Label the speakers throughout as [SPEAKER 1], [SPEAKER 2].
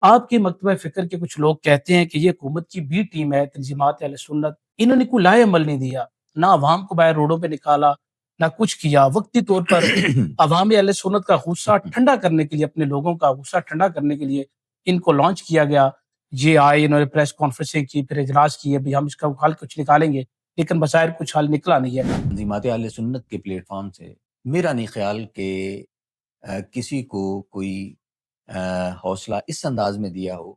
[SPEAKER 1] آپ کے مکتبہ فکر کے کچھ لوگ کہتے ہیں کہ یہ حکومت کی بی ٹیم ہے، تنظیمات اہل سنت، انہوں نے کوئی لائے عمل نہیں دیا، نہ عوام کو باہر روڈوں پہ نکالا، نہ کچھ کیا۔ وقتی طور پر عوام اہل سنت کا غصہ ٹھنڈا کرنے کے لیے، اپنے لوگوں کا غصہ ٹھنڈا کرنے کے لیے ان کو لانچ کیا گیا۔ یہ آئے، انہوں نے پریس کانفرنسیں کی، پھر اجلاس کیے، بھی ہم اس کا حل کچھ نکالیں گے، لیکن بظاہر کچھ حل نکلا نہیں ہے۔
[SPEAKER 2] تنظیمات اہل سنت کے پلیٹ فارم سے میرا نہیں خیال کہ کسی کو کوئی حوصلہ اس انداز میں دیا ہو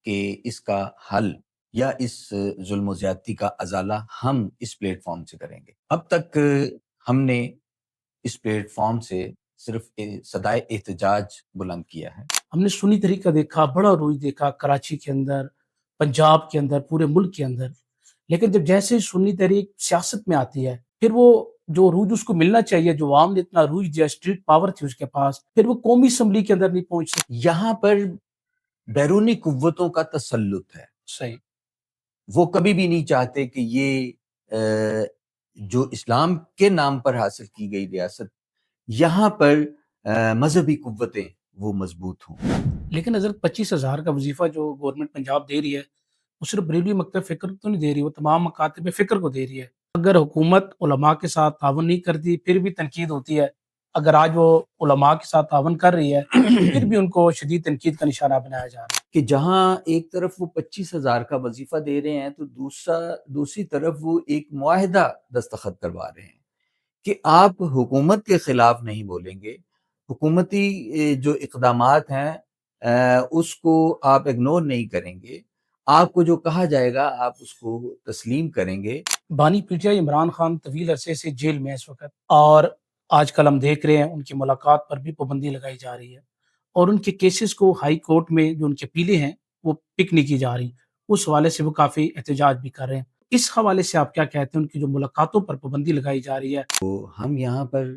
[SPEAKER 2] کہ اس کا حل یا اس ظلم و زیادتی کا ازالہ ہم اس پلیٹ فارم سے کریں گے۔ اب تک ہم نے اس پلیٹ فارم سے صرف صدائے احتجاج بلند کیا ہے۔
[SPEAKER 1] ہم نے سنی طریقہ دیکھا، بڑا روج دیکھا، کراچی کے اندر، پنجاب کے اندر، پورے ملک کے اندر، لیکن جب جیسے سنی تحریک سیاست میں آتی ہے، پھر وہ جو عروج اس کو ملنا چاہیے، جو عوام نے اتنا عروج دیا، اسٹریٹ پاور تھی اس کے پاس، پھر وہ قومی اسمبلی کے اندر نہیں پہنچ سکتی۔
[SPEAKER 2] یہاں پر بیرونی قوتوں کا تسلط ہے۔
[SPEAKER 1] صحیح۔
[SPEAKER 2] وہ کبھی بھی نہیں چاہتے کہ یہ جو اسلام کے نام پر حاصل کی گئی ریاست، یہاں پر مذہبی قوتیں وہ مضبوط ہوں۔
[SPEAKER 1] لیکن حضرت 25,000 کا وظیفہ جو گورنمنٹ پنجاب دے رہی ہے، وہ صرف بریلوی مکتب فکر تو نہیں دے رہی، وہ تمام مکاتب فکر کو دے رہی ہے۔ اگر حکومت علماء کے ساتھ تعاون نہیں کرتی پھر بھی تنقید ہوتی ہے، اگر آج وہ علماء کے ساتھ تعاون کر رہی ہے پھر بھی ان کو شدید تنقید کا نشانہ بنایا جا رہا ہے۔
[SPEAKER 2] کہ جہاں ایک طرف وہ 25,000 کا وظیفہ دے رہے ہیں تو دوسری طرف وہ ایک معاہدہ دستخط کروا رہے ہیں کہ آپ حکومت کے خلاف نہیں بولیں گے، حکومتی جو اقدامات ہیں اس کو آپ اگنور نہیں کریں گے، آپ کو جو کہا جائے گا آپ اس کو تسلیم کریں گے۔
[SPEAKER 1] بانی P T I Imran Khan طویل عرصے سے جیل میں ہے اس وقت، اور آج کل ہم دیکھ رہے ہیں ان کی ملاقات پر بھی پابندی لگائی جا رہی ہے، اور ان کے کیسز کو ہائی کورٹ میں جو ان کے اپیلیں ہیں وہ پک نہیں کی جا رہی، اس حوالے سے وہ کافی احتجاج بھی کر رہے ہیں۔ اس حوالے سے آپ کیا کہتے ہیں، ان کی جو ملاقاتوں پر پابندی لگائی جا رہی ہے؟
[SPEAKER 2] تو ہم یہاں پر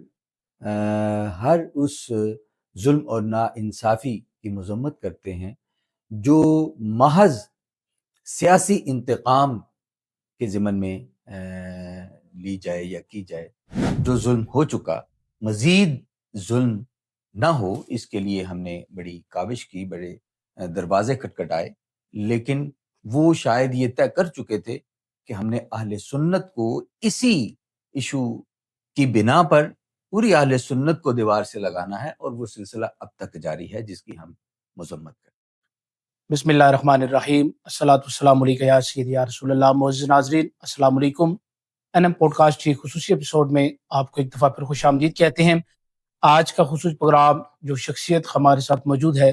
[SPEAKER 2] ہر اس ظلم اور ناانصافی کی مذمت کرتے ہیں جو محض سیاسی انتقام کے ضمن میں لی جائے یا کی جائے۔ جو ظلم ہو چکا مزید ظلم نہ ہو، اس کے لیے ہم نے بڑی کاوش کی، بڑے دروازے کھٹکھٹائے، لیکن وہ شاید یہ طے کر چکے تھے کہ ہم نے اہل سنت کو اسی ایشو کی بنا پر پوری اہل سنت کو دیوار سے لگانا ہے، اور وہ سلسلہ اب تک جاری ہے جس کی ہم مذمت کریں۔
[SPEAKER 1] بسم اللہ الرحمن الرحیم، الصلاۃ والسلام علیک یا سیدی یا رسول اللہ۔ معزز ناظرین السلام علیکم۔ این ایم پوڈ کاسٹ کی خصوصی ایپیسوڈ میں آپ کو ایک دفعہ پھر خوش آمدید کہتے ہیں۔ آج کا خصوصی پروگرام جو شخصیت ہمارے ساتھ موجود ہے،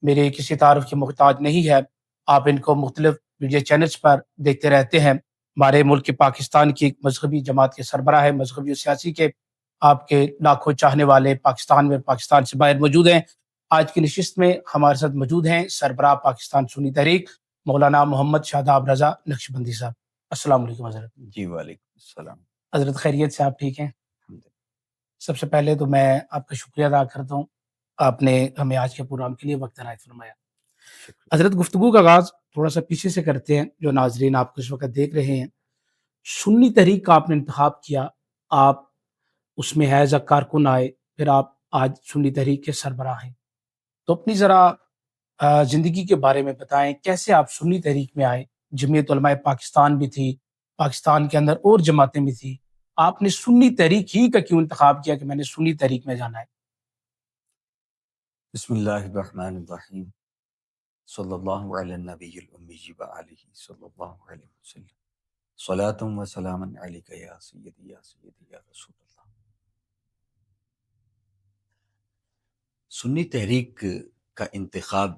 [SPEAKER 1] میرے کسی تعارف کی محتاج نہیں ہے، آپ ان کو مختلف میڈیا چینلز پر دیکھتے رہتے ہیں۔ ہمارے ملک پاکستان کی ایک مذہبی جماعت کے سربراہ ہے، مذہبی و سیاسی کے آپ کے لاکھوں چاہنے والے پاکستان میں پاکستان سے باہر موجود ہیں۔ آج کی نشست میں ہمارے ساتھ موجود ہیں سربراہ پاکستان سنی تحریک مولانا محمد شاداب رضا نقشبندی صاحب۔ السلام علیکم حضرت۔
[SPEAKER 2] جی وعلیکم السلام۔
[SPEAKER 1] حضرت خیریت سے آپ ٹھیک ہیں؟ سب سے پہلے تو میں آپ کا شکریہ ادا کرتا ہوں، آپ نے ہمیں آج کے پروگرام کے لیے وقت عنایت فرمایا۔ حضرت گفتگو کا آغاز تھوڑا سا پیچھے سے کرتے ہیں، جو ناظرین آپ کو اس وقت دیکھ رہے ہیں۔ سنی تحریک کا آپ نے انتخاب کیا، آپ اس میں ایز اے کارکن آئے، پھر آپ آج سنی تحریک کے سربراہ ہیں، تو اپنی ذرا زندگی کے بارے میں بتائیں، کیسے آپ سنی تحریک میں آئے؟ جمعیت علماء پاکستان بھی تھی، پاکستان کے اندر اور جماعتیں بھی تھی، آپ نے سنی تحریک ہی کا کیوں انتخاب کیا کہ میں نے سنی تحریک میں جانا ہے؟
[SPEAKER 2] بسم اللہ الرحمن الرحیم، صلی اللہ علی النبی الامی وآلہ صلی اللہ علیہ وسلم، صلاۃ و سلام علیک یا سیدی یا سیدی یا رسول اللہ۔ سنی تحریک کا انتخاب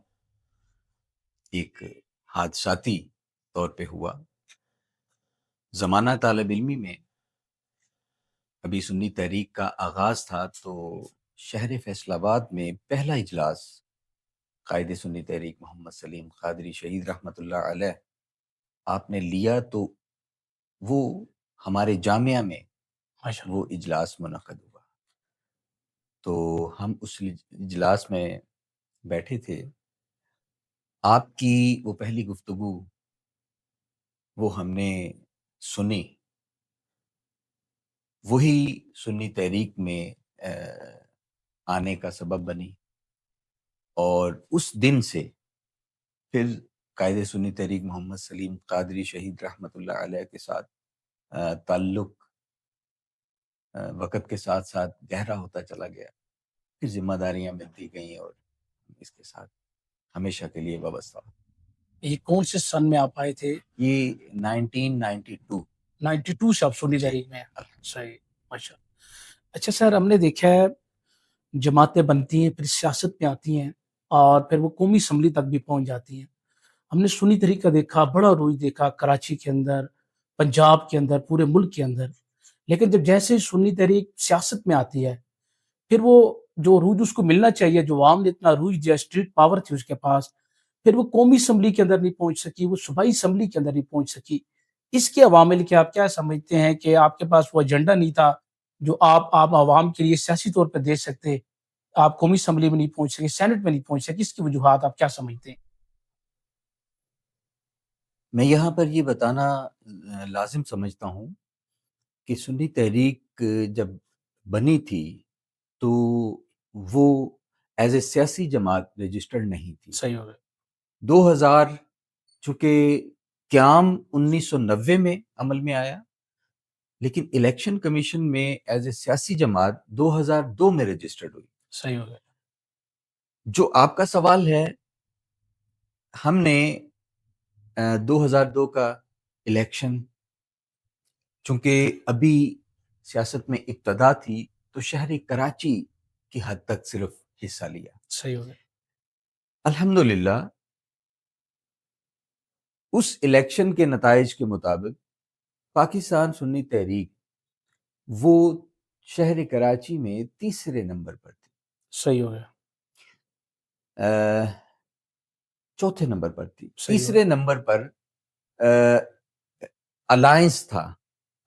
[SPEAKER 2] ایک حادثاتی طور پہ ہوا۔ زمانہ طالب علمی میں ابھی سنی تحریک کا آغاز تھا، تو شہر فیصل آباد میں پہلا اجلاس قائد سنی تحریک محمد سلیم قادری شہید رحمۃ اللہ علیہ آپ نے لیا، تو وہ ہمارے جامعہ میں وہ اجلاس منعقد ہوا۔ تو ہم اس اجلاس میں بیٹھے تھے، آپ کی وہ پہلی گفتگو وہ ہم نے سنی، وہی سنی تحریک میں آنے کا سبب بنی، اور اس دن سے پھر قائد سنی تحریک محمد سلیم قادری شہید رحمۃ اللہ علیہ کے ساتھ تعلق وقت کے ساتھ ساتھ گہرا ہوتا چلا گیا، پھر ذمہ داریاں ملتی گئیں اور اس کے ساتھ ہمیشہ کے لیے وابستہ ہو۔
[SPEAKER 1] یہ کون سے سن میں آپ آئے تھے؟
[SPEAKER 2] یہ 1992
[SPEAKER 1] 92 سے آپ سنی تحریک میں ہیں۔ صحیح، ماشاء اللہ۔ اچھا سر، ہم نے دیکھا ہے جماعتیں بنتی ہیں، پھر سیاست میں آتی ہیں، اور پھر وہ قومی اسمبلی تک بھی پہنچ جاتی ہیں۔ ہم نے سنی تحریک کا دیکھا، بڑا روج دیکھا کراچی کے اندر، پنجاب کے اندر، پورے ملک کے اندر، لیکن جب جیسے سنی تحریک سیاست میں آتی ہے، پھر وہ جو عروج اس کو ملنا چاہیے، جو عوام نے اتنا عروج دیا، اسٹریٹ پاور تھی اس کے پاس، پھر وہ قومی اسمبلی کے اندر نہیں پہنچ سکی، وہ صوبائی اسمبلی کے اندر نہیں پہنچ سکی۔ اس کے عوامل کے آپ کیا سمجھتے ہیں کہ آپ کے پاس وہ ایجنڈا نہیں تھا جو آپ عوام کے لیے سیاسی طور پہ دے سکتے، آپ قومی اسمبلی میں نہیں پہنچ سکے، سینٹ میں نہیں پہنچ سکے، اس کی وجوہات آپ کیا سمجھتے ہیں؟
[SPEAKER 2] میں یہاں پر یہ بتانا لازم سمجھتا ہوں کہ سنی تحریک جب بنی تھی تو وہ ایز اے سیاسی جماعت رجسٹرڈ نہیں تھی۔
[SPEAKER 1] صحیح ہو گیا۔
[SPEAKER 2] 2000 چونکہ قیام 1990 میں عمل میں آیا، لیکن الیکشن کمیشن میں ایز اے سیاسی جماعت 2002 میں رجسٹرڈ ہوئی۔
[SPEAKER 1] صحیح ہو گیا۔
[SPEAKER 2] جو آپ کا سوال ہے، ہم نے 2002 کا الیکشن چونکہ ابھی سیاست میں ابتدا تھی تو شہر کراچی کی حد تک صرف حصہ لیا۔
[SPEAKER 1] صحیح ہو گیا۔
[SPEAKER 2] الحمدللہ اس الیکشن کے نتائج کے مطابق پاکستان سنی تحریک وہ شہر کراچی میں تیسرے نمبر پر تھی۔
[SPEAKER 1] صحیح ہو گیا۔
[SPEAKER 2] چوتھے نمبر پر تھی۔
[SPEAKER 1] صحیح
[SPEAKER 2] تیسرے نمبر پر الائنس تھا۔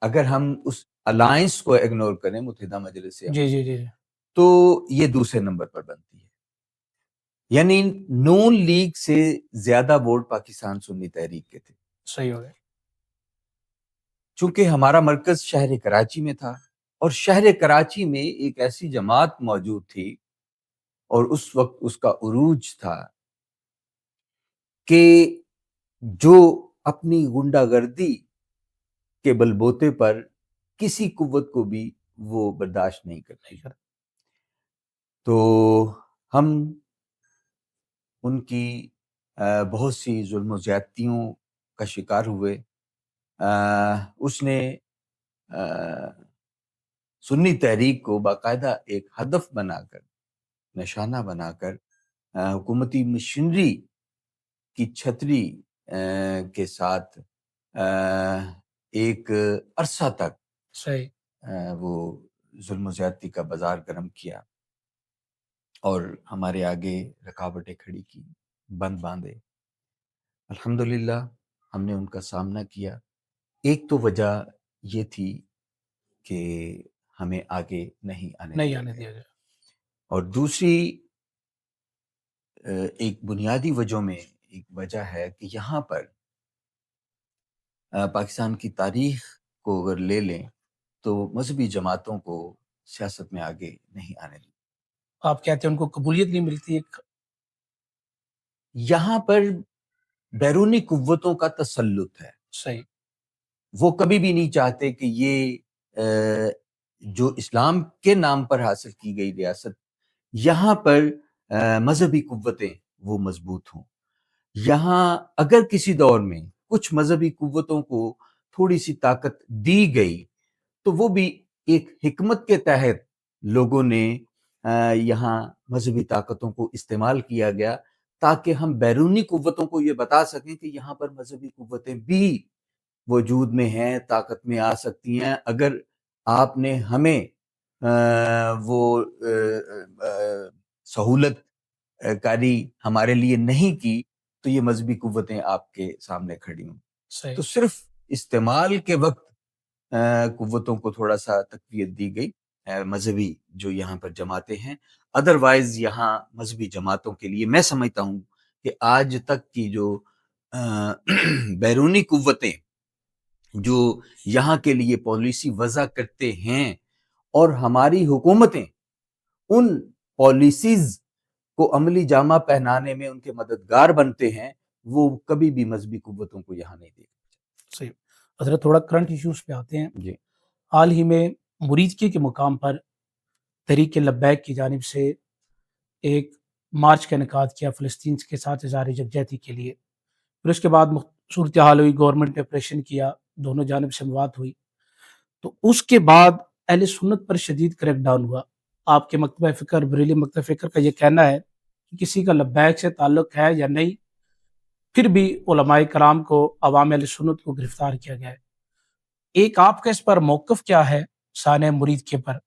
[SPEAKER 2] اگر ہم اس الائنس کو اگنور کریں، متحدہ مجلس
[SPEAKER 1] جی جی جی،
[SPEAKER 2] تو یہ دوسرے نمبر پر بنتی ہے، یعنی نون لیگ سے زیادہ ووٹ پاکستان سنی تحریک کے تھے۔
[SPEAKER 1] صحیح ہو گیا۔
[SPEAKER 2] چونکہ ہمارا مرکز شہر کراچی میں تھا اور شہر کراچی میں ایک ایسی جماعت موجود تھی اور اس وقت اس کا عروج تھا کہ جو اپنی غنڈہ گردی کے بلبوتے پر کسی قوت کو بھی وہ برداشت نہیں کرتی۔ تو ہم ان کی بہت سی ظلم و زیادتیوں کا شکار ہوئے۔ اس نے سنی تحریک کو باقاعدہ ایک ہدف بنا کر، نشانہ بنا کر حکومتی مشینری کی چھتری کے ساتھ ایک عرصہ تک
[SPEAKER 1] صحیح
[SPEAKER 2] وہ ظلم و زیادتی کا بازار گرم کیا اور ہمارے آگے رکاوٹیں کھڑی کی، بند باندھے۔ الحمدللہ ہم نے ان کا سامنا کیا۔ ایک تو وجہ یہ تھی کہ ہمیں آگے نہیں آنے
[SPEAKER 1] دیا گیا،
[SPEAKER 2] اور دوسری ایک بنیادی وجہ میں ایک وجہ ہے کہ یہاں پر پاکستان کی تاریخ کو اگر لے لیں تو مذہبی جماعتوں کو سیاست میں آگے نہیں آنے دی۔
[SPEAKER 1] آپ کہتے ہیں ان کو قبولیت نہیں ملتی؟ ایک
[SPEAKER 2] یہاں پر بیرونی قوتوں کا تسلط ہے۔
[SPEAKER 1] صحیح،
[SPEAKER 2] وہ کبھی بھی نہیں چاہتے کہ یہ جو اسلام کے نام پر حاصل کی گئی ریاست، یہاں پر مذہبی قوتیں وہ مضبوط ہوں۔ یہاں اگر کسی دور میں کچھ مذہبی قوتوں کو تھوڑی سی طاقت دی گئی تو وہ بھی ایک حکمت کے تحت لوگوں نے یہاں مذہبی طاقتوں کو استعمال کیا گیا تاکہ ہم بیرونی قوتوں کو یہ بتا سکیں کہ یہاں پر مذہبی قوتیں بھی وجود میں ہیں، طاقت میں آ سکتی ہیں۔ اگر آپ نے ہمیں وہ سہولت کاری ہمارے لیے نہیں کی تو یہ مذہبی قوتیں آپ کے سامنے کھڑی ہوں۔ تو صرف استعمال کے وقت قوتوں کو تھوڑا سا تقویت دی گئی، مذہبی جو یہاں پر جماعتیں ہیں۔ ادروائز یہاں مذہبی جماعتوں کے لیے میں سمجھتا ہوں کہ آج تک کی جو بیرونی قوتیں جو یہاں کے لیے پالیسی وضع کرتے ہیں اور ہماری حکومتیں ان پالیسیز کو عملی جامہ پہنانے میں ان کے مددگار بنتے ہیں، وہ کبھی بھی مذہبی قوتوں کو یہاں نہیں دیکھا۔
[SPEAKER 1] صحیح حضرت، تھوڑا کرنٹ ایشوز پہ آتے ہیں۔
[SPEAKER 2] جی
[SPEAKER 1] حال ہی میں مریدکی کے مقام پر تحریک لبیک کی جانب سے ایک مارچ کا انعقاد کیا فلسطین کے ساتھ اظہار یکجہتی کے لیے، پھر اس کے بعد صورتحال ہوئی، گورنمنٹ نے آپریشن کیا، دونوں جانب سے مواد ہوئی، تو اس کے بعد اہل سنت پر شدید کریک ڈاؤن ہوا۔ آپ کے مکتبہ فکر، بریلی مکتبہ فکر کا یہ کہنا ہے کہ کسی کا لبیک سے تعلق ہے یا نہیں، پھر بھی علماء کرام کو، عوام اہل سنت کو گرفتار کیا گیا ہے۔ ایک آپ کا اس پر موقف کیا ہے سانح مرید کے پر؟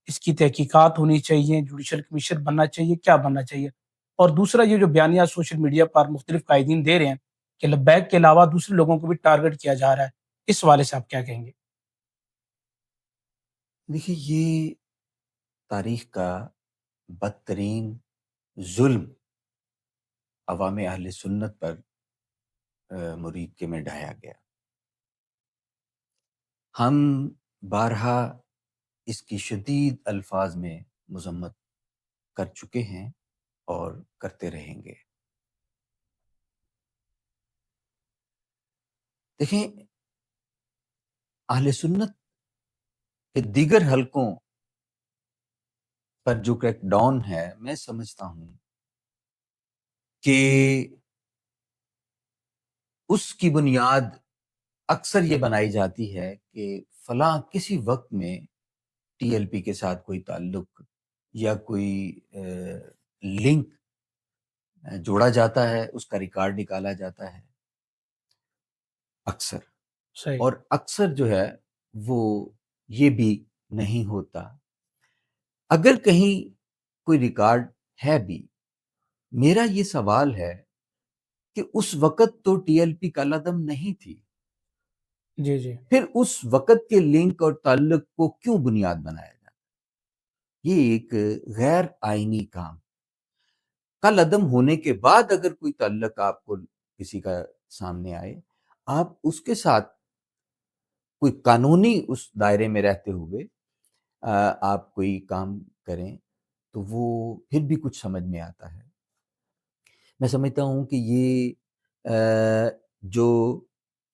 [SPEAKER 1] اس کی تحقیقات ہونی چاہیے، جوڈیشل کمیشن بننا چاہیے، کیا بننا چاہیے؟ اور دوسرا یہ جو بیانیہ سوشل میڈیا پر مختلف قائدین دے رہے ہیں کہ لبیک کے علاوہ دوسرے لوگوں کو بھی ٹارگٹ کیا جا رہا ہے، اس حوالے سے آپ کیا کہیں گے؟
[SPEAKER 2] دیکھیے، یہ تاریخ کا بدترین ظلم عوام اہل سنت پر مرید کے میں ڈھایا گیا۔ ہم بارہا اس کی شدید الفاظ میں مذمت کر چکے ہیں اور کرتے رہیں گے۔ دیکھیں، اہل سنت کے دیگر حلقوں پر جو کریک ڈاؤن ہے، میں سمجھتا ہوں کہ اس کی بنیاد اکثر یہ بنائی جاتی ہے کہ فلاں کسی وقت میں ٹی ایل پی کے ساتھ کوئی تعلق یا کوئی لنک جوڑا جاتا ہے، اس کا ریکارڈ نکالا جاتا ہے اکثر،
[SPEAKER 1] صحیح،
[SPEAKER 2] اور اکثر جو ہے وہ یہ بھی نہیں ہوتا۔ اگر کہیں کوئی ریکارڈ ہے بھی، میرا یہ سوال ہے کہ اس وقت تو ٹی ایل پی کالعدم نہیں تھی،
[SPEAKER 1] جی جی،
[SPEAKER 2] پھر اس وقت کے لنک اور تعلق کو کیوں بنیاد بنایا جاتا؟ یہ ایک غیر آئینی کام۔ کل عدم ہونے کے بعد اگر کوئی تعلق آپ کو کسی کا سامنے آئے، آپ اس کے ساتھ کوئی قانونی اس دائرے میں رہتے ہوئے آپ کوئی کام کریں تو وہ پھر بھی کچھ سمجھ میں آتا ہے۔ میں سمجھتا ہوں کہ یہ جو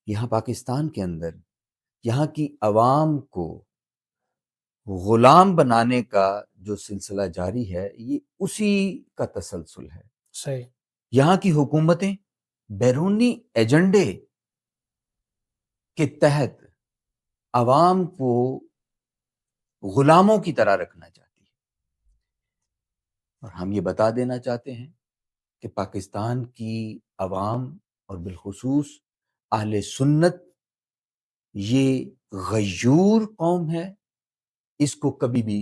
[SPEAKER 2] یہاں پاکستان کے اندر یہاں کی عوام کو غلام بنانے کا جو سلسلہ جاری ہے، یہ اسی کا تسلسل ہے۔
[SPEAKER 1] صحیح،
[SPEAKER 2] یہاں کی حکومتیں بیرونی ایجنڈے کے تحت عوام کو غلاموں کی طرح رکھنا چاہتی ہے، اور ہم یہ بتا دینا چاہتے ہیں کہ پاکستان کی عوام اور بالخصوص اہل سنت یہ غیور قوم ہے، اس کو کبھی بھی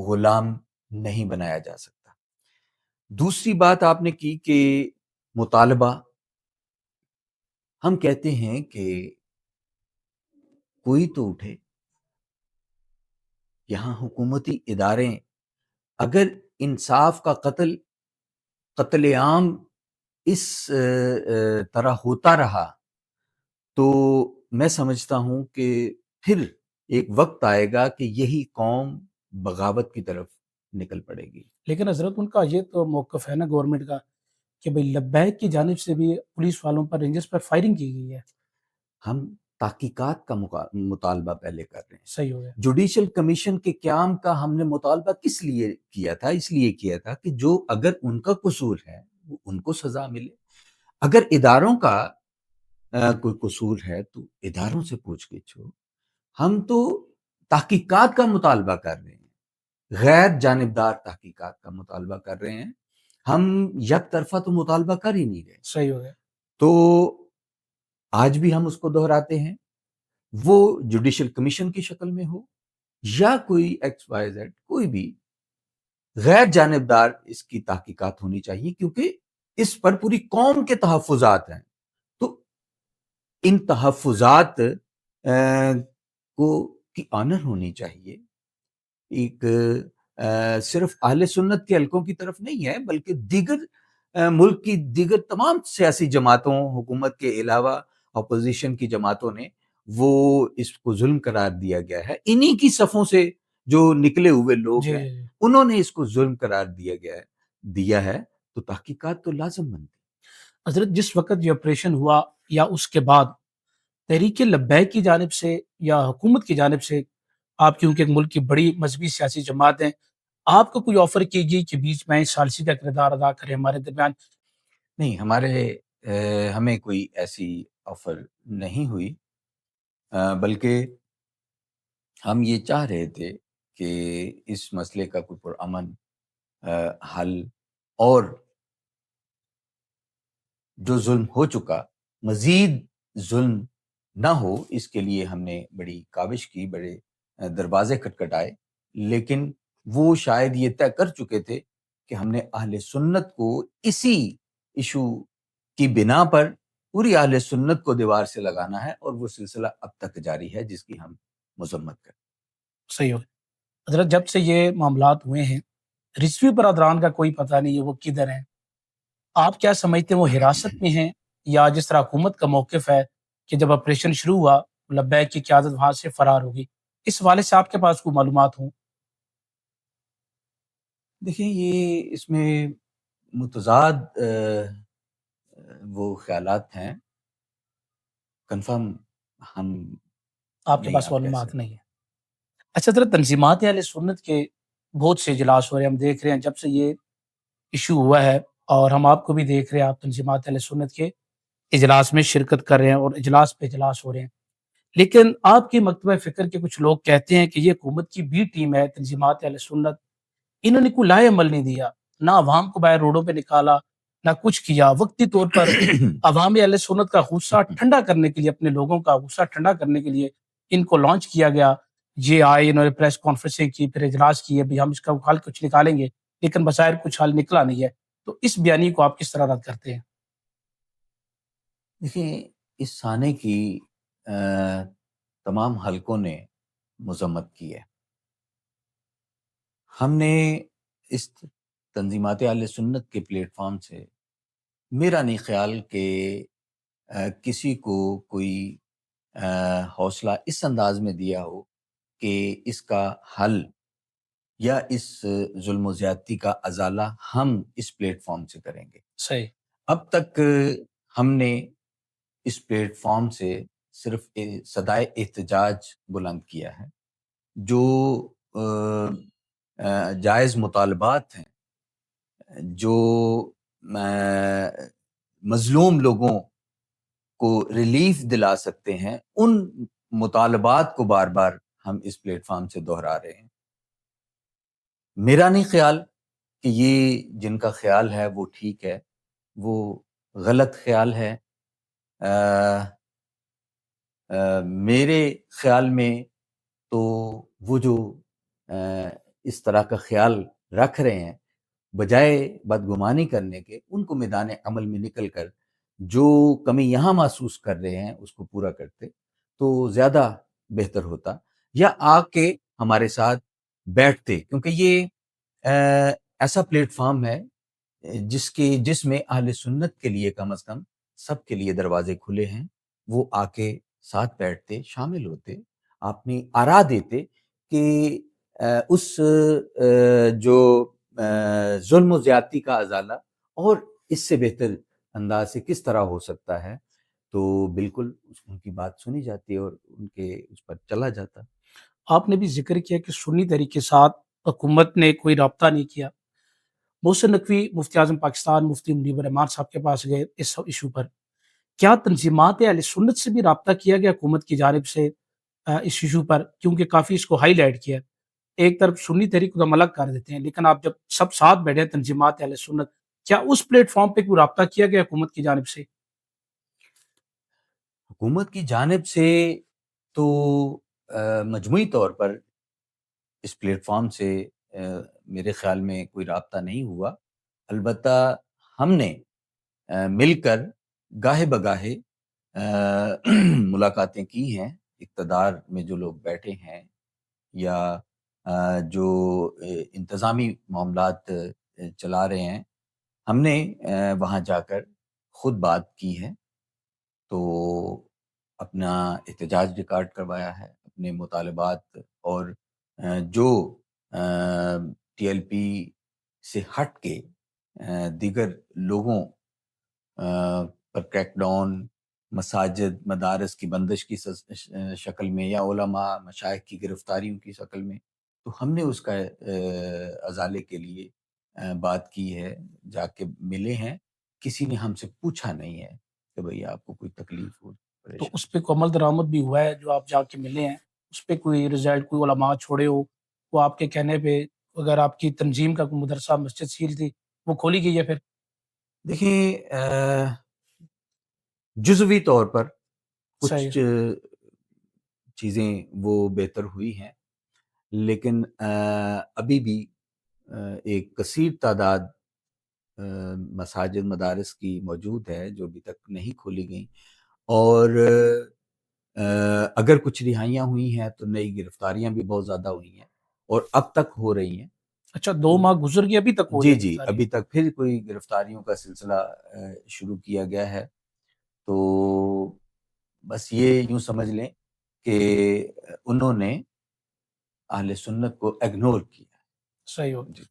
[SPEAKER 2] غلام نہیں بنایا جا سکتا۔ دوسری بات آپ نے کی کہ مطالبہ، ہم کہتے ہیں کہ کوئی تو اٹھے، یہاں حکومتی ادارے اگر انصاف کا قتل عام اس طرح ہوتا رہا تو میں سمجھتا ہوں کہ پھر ایک وقت آئے گا کہ یہی قوم بغاوت کی طرف نکل پڑے گی۔
[SPEAKER 1] لیکن حضرت ان کا یہ تو موقف ہے نا گورنمنٹ کا کہ بھئی لبیک کی جانب سے بھی پولیس والوں پر، رینجرز پر فائرنگ کی گئی ہے۔
[SPEAKER 2] ہم تحقیقات کا مطالبہ پہلے کر رہے ہیں۔
[SPEAKER 1] صحیح ہو گیا،
[SPEAKER 2] جوڈیشل کمیشن کے قیام کا ہم نے مطالبہ کس لیے کیا تھا؟ اس لیے کیا تھا کہ جو اگر ان کا قصور ہے وہ ان کو سزا ملے، اگر اداروں کا کوئی قصور ہے تو اداروں سے پوچھ گچھ ہو۔ ہم تو تحقیقات کا مطالبہ کر رہے ہیں، غیر جانبدار تحقیقات کا مطالبہ کر رہے ہیں، ہم یک طرفہ تو مطالبہ کر ہی نہیں رہے۔
[SPEAKER 1] صحیح ہو گیا،
[SPEAKER 2] تو آج بھی ہم اس کو دہراتے ہیں، وہ جوڈیشل کمیشن کی شکل میں ہو یا کوئی ایکس وائی زیڈ، کوئی بھی غیر جانبدار اس کی تحقیقات ہونی چاہیے، کیونکہ اس پر پوری قوم کے تحفظات ہیں۔ تو ان تحفظات کو کی آنر ہونی چاہیے، ایک صرف اہل سنت کے حلقوں کی طرف نہیں ہے، بلکہ دیگر ملک کی دیگر تمام سیاسی جماعتوں، حکومت کے علاوہ اپوزیشن کی جماعتوں نے وہ اس کو ظلم قرار دیا گیا ہے۔ انہی کی صفوں سے جو نکلے ہوئے لوگ
[SPEAKER 1] جی
[SPEAKER 2] ہیں
[SPEAKER 1] جی جی۔
[SPEAKER 2] انہوں نے اس کو ظلم قرار دیا ہے، تو تحقیقات تو لازم بنتی۔
[SPEAKER 1] حضرت جس وقت یہ آپریشن ہوا یا اس کے بعد تحریک لبیک کی جانب سے یا حکومت کی جانب سے، آپ کیونکہ ایک ملک کی بڑی مذہبی سیاسی جماعت ہیں، آپ کو کوئی آفر کی گئی کہ بیچ میں ثالثی کا کردار ادا کریں ہمارے درمیان؟
[SPEAKER 2] نہیں، ہمیں کوئی ایسی آفر نہیں ہوئی، بلکہ ہم یہ چاہ رہے تھے کہ اس مسئلے کا کوئی پرامن حل، اور جو ظلم ہو چکا مزید ظلم نہ ہو، اس کے لیے ہم نے بڑی کاوش کی، بڑے دروازے کھٹکھٹائے، لیکن وہ شاید یہ طے کر چکے تھے کہ ہم نے اہل سنت کو اسی ایشو کی بنا پر پوری اہل سنت کو دیوار سے لگانا ہے، اور وہ سلسلہ اب تک جاری ہے جس کی ہم مذمت کریں۔
[SPEAKER 1] صحیح ہو حضرت، جب سے یہ معاملات ہوئے ہیں رضوی برادران کا کوئی پتہ نہیں ہے وہ کدھر ہیں؟ آپ کیا سمجھتے ہیں وہ حراست میں ہیں، یا جس طرح حکومت کا موقف ہے کہ جب آپریشن شروع ہوا لبیک کی قیادت وہاں سے فرار ہوگی؟ اس حوالے سے آپ کے پاس کوئی معلومات ہوں؟
[SPEAKER 2] دیکھیں، یہ اس میں متضاد وہ خیالات ہیں، کنفرم ہم
[SPEAKER 1] آپ کے
[SPEAKER 2] نہیں
[SPEAKER 1] پاس
[SPEAKER 2] آپ کہہ
[SPEAKER 1] معلومات
[SPEAKER 2] سکتے۔
[SPEAKER 1] نہیں ہے؟ اچھا حضرت، تنظیمات اہل سنت کے بہت سے اجلاس ہو رہے ہیں، ہم دیکھ رہے ہیں جب سے یہ ایشو ہوا ہے، اور ہم آپ کو بھی دیکھ رہے ہیں، آپ تنظیمات اہل سنت کے اجلاس میں شرکت کر رہے ہیں اور اجلاس پہ اجلاس ہو رہے ہیں، لیکن آپ کی مکتبہ فکر کے کچھ لوگ کہتے ہیں کہ یہ حکومت کی بی ٹیم ہے تنظیمات اہل سنت، انہوں نے کوئی لائے عمل نہیں دیا، نہ عوام کو باہر روڈوں پہ نکالا، نہ کچھ کیا، وقتی طور پر عوام اہل سنت کا غصہ ٹھنڈا کرنے کے لیے، اپنے لوگوں کا غصہ ٹھنڈا کرنے کے لیے ان کو لانچ کیا گیا، یہ آئے، انہوں نے پریس کانفرنسیں کی، پھر اجلاس کیے، بھی ہم اس کا حل کچھ نکالیں گے، لیکن بظاہر کچھ حل نکلا نہیں ہے، تو اس بیانی کو آپ کس طرح رد کرتے ہیں؟
[SPEAKER 2] دیکھیں، اس سانے کی تمام حلقوں نے مذمت کی ہے۔ ہم نے اس تنظیمات اہل سنت کے پلیٹ فارم سے، میرا نہیں خیال کہ کسی کو کوئی حوصلہ اس انداز میں دیا ہو کہ اس کا حل یا اس ظلم و زیادتی کا ازالہ ہم اس پلیٹ فارم سے کریں گے۔
[SPEAKER 1] صحیح۔
[SPEAKER 2] اب تک ہم نے اس پلیٹ فارم سے صرف صدائے احتجاج بلند کیا ہے، جو جائز مطالبات ہیں، جو مظلوم لوگوں کو ریلیف دلا سکتے ہیں، ان مطالبات کو بار بار ہم اس پلیٹ فارم سے دہرا رہے ہیں۔ میرا نہیں خیال کہ یہ جن کا خیال ہے وہ ٹھیک ہے، وہ غلط خیال ہے۔ میرے خیال میں تو وہ جو اس طرح کا خیال رکھ رہے ہیں، بجائے بدگمانی کرنے کے، ان کو میدان عمل میں نکل کر جو کمی یہاں محسوس کر رہے ہیں اس کو پورا کرتے تو زیادہ بہتر ہوتا، یا آ کے ہمارے ساتھ بیٹھتے، کیونکہ یہ ایسا پلیٹ فارم ہے جس میں اہل سنت کے لیے کم از کم سب کے لیے دروازے کھلے ہیں۔ وہ آ کے ساتھ بیٹھتے، شامل ہوتے، اپنی آرا دیتے کہ اس جو ظلم و زیادتی کا ازالہ اور اس سے بہتر انداز سے کس طرح ہو سکتا ہے، تو بالکل ان کی بات سنی جاتی ہے اور ان کے اس پر چلا جاتا۔
[SPEAKER 1] آپ نے بھی ذکر کیا کہ سنی تحریک کے ساتھ حکومت نے کوئی رابطہ نہیں کیا، محسن نقوی مفتی اعظم پاکستان مفتی منیب الرحمان صاحب کے پاس گئے اس ایشو پر، کیا تنظیمات اہل سنت سے بھی رابطہ کیا گیا حکومت کی جانب سے اس ایشو پر؟ کیونکہ کافی اس کو ہائی لائٹ کیا، ایک طرف سنی تحریک کو ہم الگ کر دیتے ہیں، لیکن آپ جب سب ساتھ بیٹھے ہیں تنظیمات اہل سنت، کیا اس پلیٹ فارم پہ کوئی رابطہ کیا گیا حکومت کی جانب سے؟
[SPEAKER 2] حکومت کی جانب سے تو مجموعی طور پر اس پلیٹ فارم سے میرے خیال میں کوئی رابطہ نہیں ہوا، البتہ ہم نے مل کر گاہے بگاہے ملاقاتیں کی ہیں، اقتدار میں جو لوگ بیٹھے ہیں یا جو انتظامی معاملات چلا رہے ہیں، ہم نے وہاں جا کر خود بات کی ہے، تو اپنا احتجاج ریکارڈ کروایا ہے، اپنے مطالبات، اور جو ٹی ایل پی سے ہٹ کے دیگر لوگوں پر کریک ڈاؤن، مساجد مدارس کی بندش کی شکل میں، یا علماء مشائخ کی گرفتاریوں کی شکل میں، تو ہم نے اس کا ازالے کے لیے بات کی ہے، جا کے ملے ہیں، کسی نے ہم سے پوچھا نہیں ہے کہ بھئی آپ کو کوئی تکلیف ہو،
[SPEAKER 1] تو
[SPEAKER 2] پریشان۔
[SPEAKER 1] اس پہ کوئی عمل درآمد بھی ہوا ہے جو آپ جا کے ملے ہیں؟ اس پہ کوئی رزلٹ، کوئی علماء چھوڑے ہو، وہ آپ کے کہنے پہ اگر آپ کی تنظیم کا کوئی مدرسہ مسجد سیل تھی وہ کھولی گئی ہے پھر؟
[SPEAKER 2] دیکھیں جزوی طور پر
[SPEAKER 1] صحیح
[SPEAKER 2] کچھ چیزیں وہ بہتر ہوئی ہیں، لیکن ابھی بھی ایک کثیر تعداد مساجد مدارس کی موجود ہے جو ابھی تک نہیں کھولی گئیں، اور اگر کچھ رہائیاں ہوئی ہیں تو نئی گرفتاریاں بھی بہت زیادہ ہوئی ہیں اور اب تک ہو رہی ہیں۔
[SPEAKER 1] اچھا 2 ماہ گزر گئے ابھی تک ہو رہی ہے
[SPEAKER 2] جی
[SPEAKER 1] گرفتاری؟
[SPEAKER 2] ابھی تک پھر کوئی گرفتاریوں کا سلسلہ شروع کیا گیا ہے، تو بس یہ یوں سمجھ لیں کہ انہوں نے اہل سنت کو اگنور کیا۔
[SPEAKER 1] صحیح ہو۔
[SPEAKER 2] جی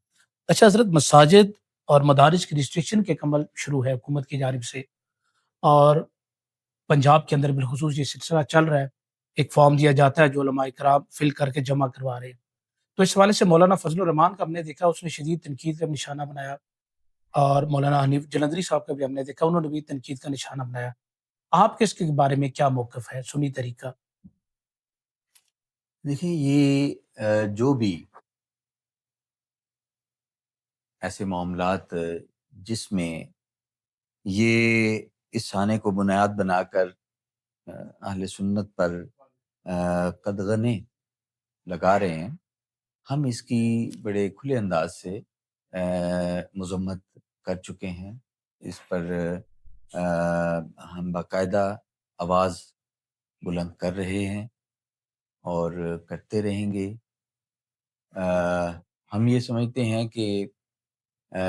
[SPEAKER 1] اچھا حضرت، مساجد اور مدارس کی رجسٹریشن کے عمل شروع ہے حکومت کی جانب سے، اور پنجاب کے اندر بالخصوص یہ سلسلہ چل رہا ہے، ایک فارم دیا جاتا ہے جو علماء کرام فل کر کے جمع کروا رہے ہیں، تو اس حوالے سے مولانا فضل الرحمان کا ہم نے دیکھا اس نے شدید تنقید کا نشانہ بنایا، اور مولانا حنیف جلندری صاحب کا بھی ہم نے دیکھا انہوں نے بھی تنقید کا نشانہ بنایا۔ آپ کے اس کے بارے میں کیا موقف ہے سنی طریقہ؟
[SPEAKER 2] دیکھیں یہ جو بھی ایسے معاملات جس میں یہ اس شانے کو بنیاد بنا کر اہل سنت پر قدغنیں لگا رہے ہیں، ہم اس کی بڑے کھلے انداز سے مذمت کر چکے ہیں، اس پر ہم باقاعدہ آواز بلند کر رہے ہیں اور کرتے رہیں گے۔ ہم یہ سمجھتے ہیں کہ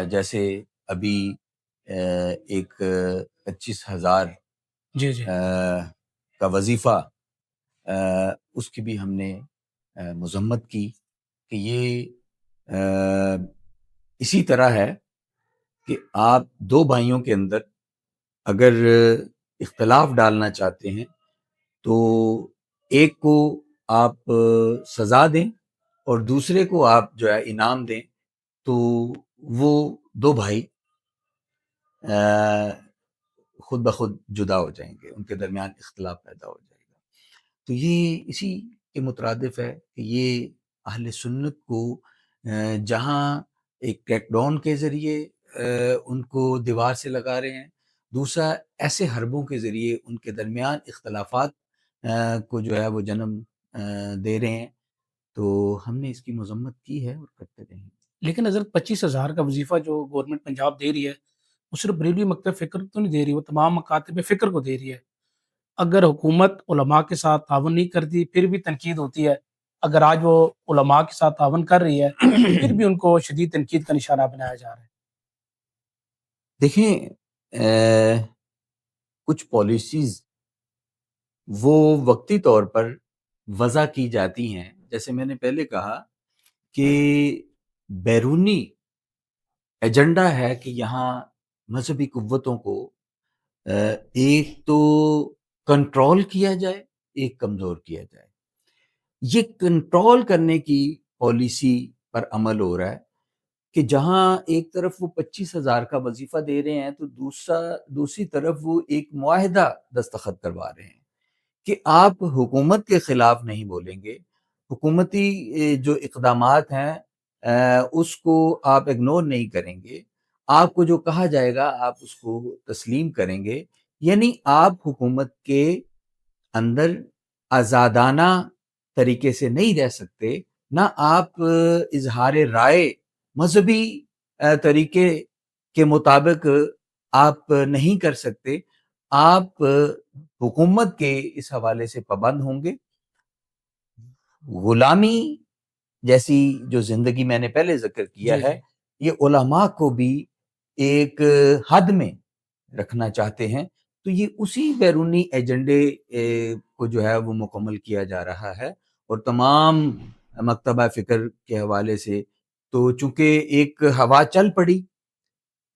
[SPEAKER 2] جیسے ابھی ایک 25,000
[SPEAKER 1] جی جی
[SPEAKER 2] کا وظیفہ، اس کی بھی ہم نے مذمت کی کہ یہ اسی طرح ہے کہ آپ دو بھائیوں کے اندر اگر اختلاف ڈالنا چاہتے ہیں تو ایک کو آپ سزا دیں اور دوسرے کو آپ جو ہے انعام دیں، تو وہ دو بھائی خود بخود جدا ہو جائیں گے، ان کے درمیان اختلاف پیدا ہو جائے گا۔ تو یہ اسی کے مترادف ہے کہ یہ اہل سنت کو جہاں ایک کریک ڈاؤن کے ذریعے ان کو دیوار سے لگا رہے ہیں، دوسرا ایسے حربوں کے ذریعے ان کے درمیان اختلافات کو جو ہے وہ جنم دے رہے ہیں، تو ہم نے اس کی مذمت کی ہے اور کرتے رہیں گے۔
[SPEAKER 1] لیکن حضرت 25,000 کا وظیفہ جو گورنمنٹ پنجاب دے رہی ہے وہ صرف بریلوی مکتب فکر تو نہیں دے رہی، وہ تمام مکاتب فکر کو دے رہی ہے۔ اگر حکومت علماء کے ساتھ تعاون نہیں کرتی پھر بھی تنقید ہوتی ہے، اگر آج وہ علماء کے ساتھ تعاون کر رہی ہے پھر بھی ان کو شدید تنقید کا نشانہ بنایا جا رہا ہے۔
[SPEAKER 2] دیکھیں کچھ پالیسیز وہ وقتی طور پر وضع کی جاتی ہیں، جیسے میں نے پہلے کہا کہ بیرونی ایجنڈا ہے کہ یہاں مذہبی قوتوں کو ایک تو کنٹرول کیا جائے، ایک کمزور کیا جائے۔ یہ کنٹرول کرنے کی پالیسی پر عمل ہو رہا ہے کہ جہاں ایک طرف وہ 25,000 کا وظیفہ دے رہے ہیں تو دوسری طرف وہ ایک معاہدہ دستخط کروا رہے ہیں کہ آپ حکومت کے خلاف نہیں بولیں گے، حکومتی جو اقدامات ہیں اس کو آپ اگنور نہیں کریں گے، آپ کو جو کہا جائے گا آپ اس کو تسلیم کریں گے، یعنی آپ حکومت کے اندر آزادانہ طریقے سے نہیں رہ سکتے، نہ آپ اظہار رائے مذہبی طریقے کے مطابق آپ نہیں کر سکتے، آپ حکومت کے اس حوالے سے پابند ہوں گے۔ غلامی جیسی جو زندگی میں نے پہلے ذکر کیا
[SPEAKER 1] جی
[SPEAKER 2] ہے،
[SPEAKER 1] جی
[SPEAKER 2] یہ علماء کو بھی ایک حد میں رکھنا چاہتے ہیں، تو یہ اسی بیرونی ایجنڈے کو جو ہے وہ مکمل کیا جا رہا ہے، اور تمام مکتبہ فکر کے حوالے سے تو چونکہ ایک ہوا چل پڑی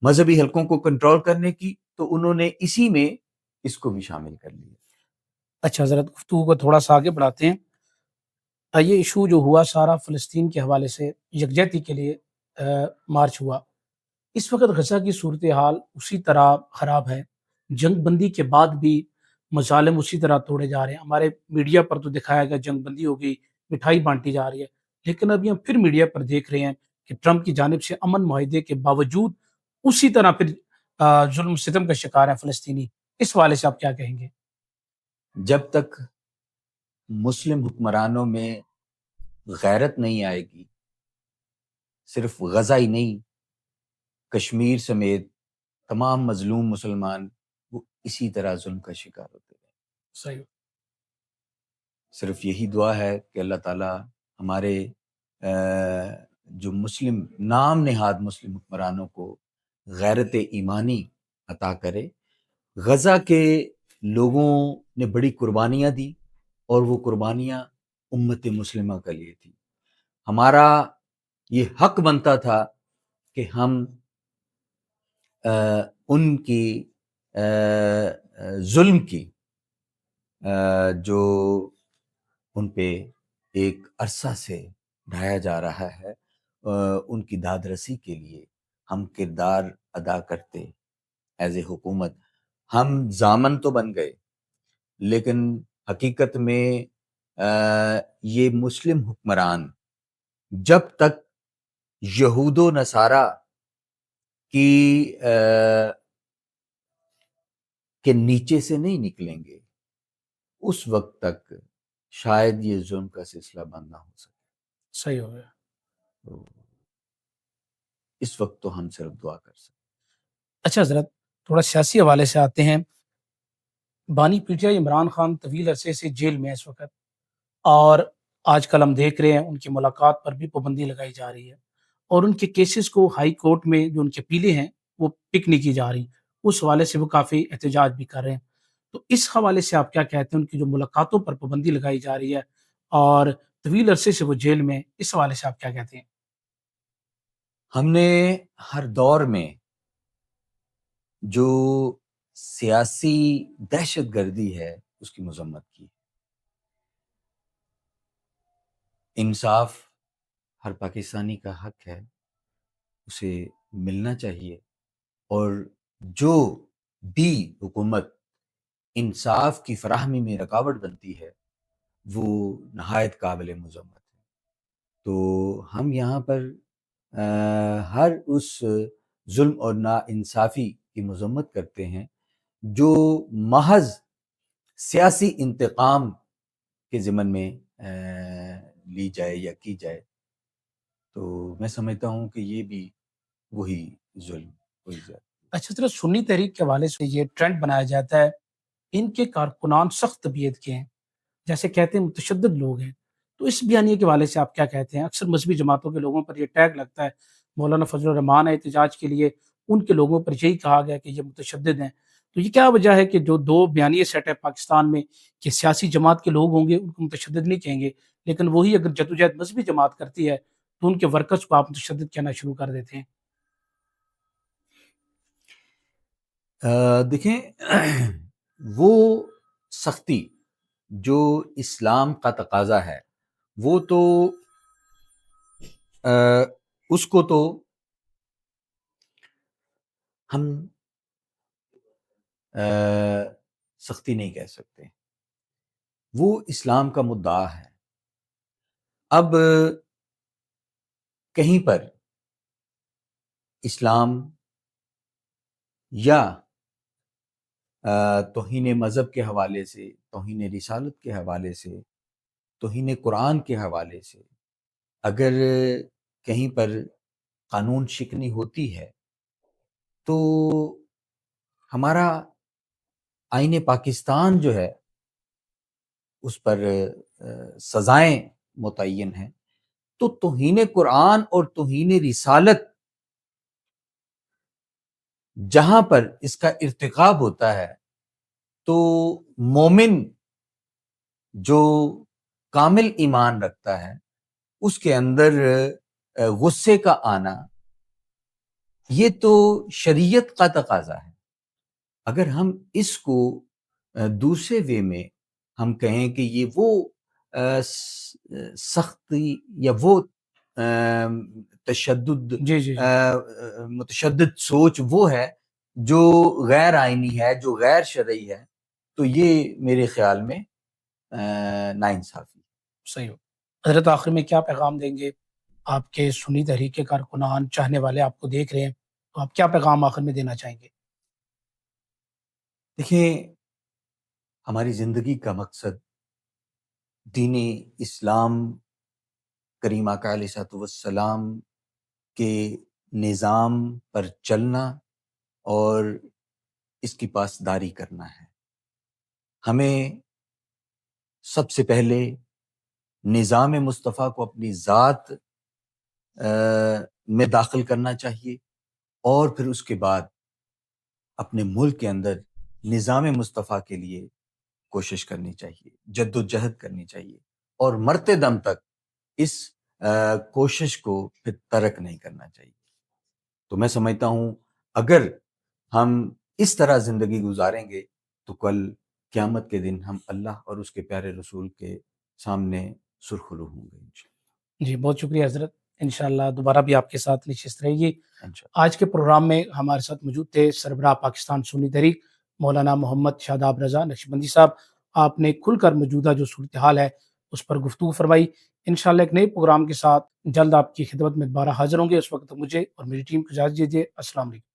[SPEAKER 2] مذہبی حلقوں کو کنٹرول کرنے کی، تو انہوں نے اسی میں اس کو بھی شامل کر لیا۔
[SPEAKER 1] اچھا حضرت، گفتگو کو تھوڑا سا آگے بڑھاتے ہیں۔ یہ ایشو جو ہوا سارا فلسطین کے حوالے سے یکجہتی کے لیے مارچ ہوا، اس وقت غزہ کی صورتحال اسی طرح خراب ہے، جنگ بندی کے بعد بھی مظالم اسی طرح توڑے جا رہے ہیں۔ ہمارے میڈیا پر تو دکھایا گیا جنگ بندی ہو گئی، مٹھائی بانٹی جا رہی ہے، لیکن ابھی ہم پھر میڈیا پر دیکھ رہے ہیں کہ ٹرمپ کی جانب سے امن معاہدے کے باوجود اسی طرح پھر ظلم و ستم کا شکار ہیں فلسطینی۔ اس حوالے سے آپ کیا کہیں گے؟
[SPEAKER 2] جب تک مسلم حکمرانوں میں غیرت نہیں آئے گی، صرف غزہ ہی نہیں، کشمیر سمیت تمام مظلوم مسلمان وہ اسی طرح ظلم کا شکار ہوتے ہیں۔
[SPEAKER 1] صحیح۔
[SPEAKER 2] صرف یہی دعا ہے کہ اللہ تعالیٰ ہمارے جو مسلم نام نہاد مسلم حکمرانوں کو غیرت ایمانی عطا کرے۔ غزہ کے لوگوں نے بڑی قربانیاں دی اور وہ قربانیاں امت مسلمہ کے لیے تھی۔ ہمارا یہ حق بنتا تھا کہ ہم ان کی ظلم کی جو ان پہ ایک عرصہ سے ڈھایا جا رہا ہے، ان کی داد رسی کے لیے ہم کردار ادا کرتے ایز اے حکومت۔ ہم ضامن تو بن گئے، لیکن حقیقت میں یہ مسلم حکمران جب تک یہود و نصارہ کی کے نیچے سے نہیں نکلیں گے، اس وقت تک شاید یہ ظلم کا سلسلہ بند نہ ہو سکے۔
[SPEAKER 1] صحیح ہو گیا۔
[SPEAKER 2] تو اس وقت تو ہم صرف دعا کر سکتے۔
[SPEAKER 1] اچھا حضرت، تھوڑا سیاسی حوالے سے آتے ہیں۔ بانی P T I Imran Khan طویل عرصے سے جیل میں ہے اس وقت، اور آج کل ہم دیکھ رہے ہیں ان کی ملاقات پر بھی پابندی لگائی جا رہی ہے، اور ان کے کیسز کو ہائی کورٹ میں جو ان کے اپیلیں ہیں وہ پک نہیں کی جا رہی، اس حوالے سے وہ کافی احتجاج بھی کر رہے ہیں۔ تو اس حوالے سے آپ کیا کہتے ہیں؟ ان کی جو ملاقاتوں پر پابندی لگائی جا رہی ہے اور طویل عرصے سے وہ جیل میں، اس حوالے سے آپ کیا کہتے ہیں؟
[SPEAKER 2] ہم نے ہر دور میں جو سیاسی دہشت گردی ہے اس کی مذمت کی۔ انصاف ہر پاکستانی کا حق ہے، اسے ملنا چاہیے، اور جو بھی حکومت انصاف کی فراہمی میں رکاوٹ بنتی ہے وہ نہایت قابل مذمت ہے۔ تو ہم یہاں پر ہر اس ظلم اور ناانصافی کی مذمت کرتے ہیں جو محض سیاسی انتقام کے ضمن میں لی جائے یا کی جائے۔ تو میں سمجھتا ہوں کہ یہ بھی وہی ظلم وہی زیادہ۔
[SPEAKER 1] اچھا طرح سنی تحریک کے حوالے سے یہ ٹرینڈ بنایا جاتا ہے، ان کے کارکنان سخت طبیعت کے ہیں، جیسے کہتے ہیں متشدد لوگ ہیں، تو اس بیانیے کے حوالے سے آپ کیا کہتے ہیں؟ اکثر مذہبی جماعتوں کے لوگوں پر یہ ٹیگ لگتا ہے، مولانا فضل الرحمان ہے احتجاج کے لیے، ان کے لوگوں پر یہی کہا گیا کہ یہ متشدد ہیں۔ تو یہ کیا وجہ ہے کہ جو دو بیانیے سیٹ ہے پاکستان میں کہ سیاسی جماعت کے لوگ ہوں گے ان کو متشدد نہیں کہیں گے، لیکن وہی اگر جدوجہد مذہبی جماعت کرتی ہے تو ان کے ورکرز کو آپ متشدد کہنا شروع کر دیتے ہیں؟
[SPEAKER 2] دیکھیں، وہ سختی جو اسلام کا تقاضا ہے وہ تو اس کو تو ہم سختی نہیں کہہ سکتے، وہ اسلام کا مدعا ہے۔ اب کہیں پر اسلام یا توہین مذہب کے حوالے سے، توہین رسالت کے حوالے سے، توہین قرآن کے حوالے سے اگر کہیں پر قانون شکنی ہوتی ہے تو ہمارا آئین پاکستان جو ہے اس پر سزائیں متعین ہیں۔ تو توہین قرآن اور توہین رسالت جہاں پر اس کا ارتکاب ہوتا ہے تو مومن جو کامل ایمان رکھتا ہے اس کے اندر غصے کا آنا یہ تو شریعت کا تقاضا ہے۔ اگر ہم اس کو دوسرے وے میں ہم کہیں کہ یہ وہ سختی یا وہ تشدد
[SPEAKER 1] جی جی جی
[SPEAKER 2] متشدد سوچ وہ ہے جو غیر آئینی ہے، جو غیر شرعی ہے، تو یہ میرے خیال میں ناانصافی۔
[SPEAKER 1] صحیح ہو۔ حضرت آخر میں کیا پیغام دیں گے؟ آپ کے سنی تحریک کے کارکنان چاہنے والے آپ کو دیکھ رہے ہیں، تو آپ کیا پیغام آخر میں دینا چاہیں گے؟
[SPEAKER 2] دیکھیں، ہماری زندگی کا مقصد دین اسلام کریم آقا علیہ الصلوۃ والسلام کے نظام پر چلنا اور اس کی پاسداری کرنا ہے۔ ہمیں سب سے پہلے نظام مصطفیٰ کو اپنی ذات میں داخل کرنا چاہیے، اور پھر اس کے بعد اپنے ملک کے اندر نظام مصطفیٰ کے لیے کوشش کرنی چاہیے، جد و جہد کرنی چاہیے، اور مرتے دم تک اس کوشش کو پھر ترک نہیں کرنا چاہیے۔ تو میں سمجھتا ہوں اگر ہم اس طرح زندگی گزاریں گے تو کل قیامت کے دن ہم اللہ اور اس کے پیارے رسول کے سامنے سرخرو ہوں گے انشاءاللہ۔
[SPEAKER 1] جی بہت شکریہ حضرت، انشاءاللہ دوبارہ بھی آپ کے ساتھ نشست رہے گی۔
[SPEAKER 2] انشاءاللہ۔
[SPEAKER 1] آج کے پروگرام میں ہمارے ساتھ موجود تھے سربراہ پاکستان سنی تحریک مولانا محمد شاداب رضا نقشبندی صاحب۔ آپ نے کھل کر موجودہ جو صورتحال ہے اس پر گفتگو فرمائی۔ انشاءاللہ ایک نئے پروگرام کے ساتھ جلد آپ کی خدمت میں دوبارہ حاضر ہوں گے۔ اس وقت مجھے اور میری ٹیم کو اجازت دیجیے۔ السلام علیکم۔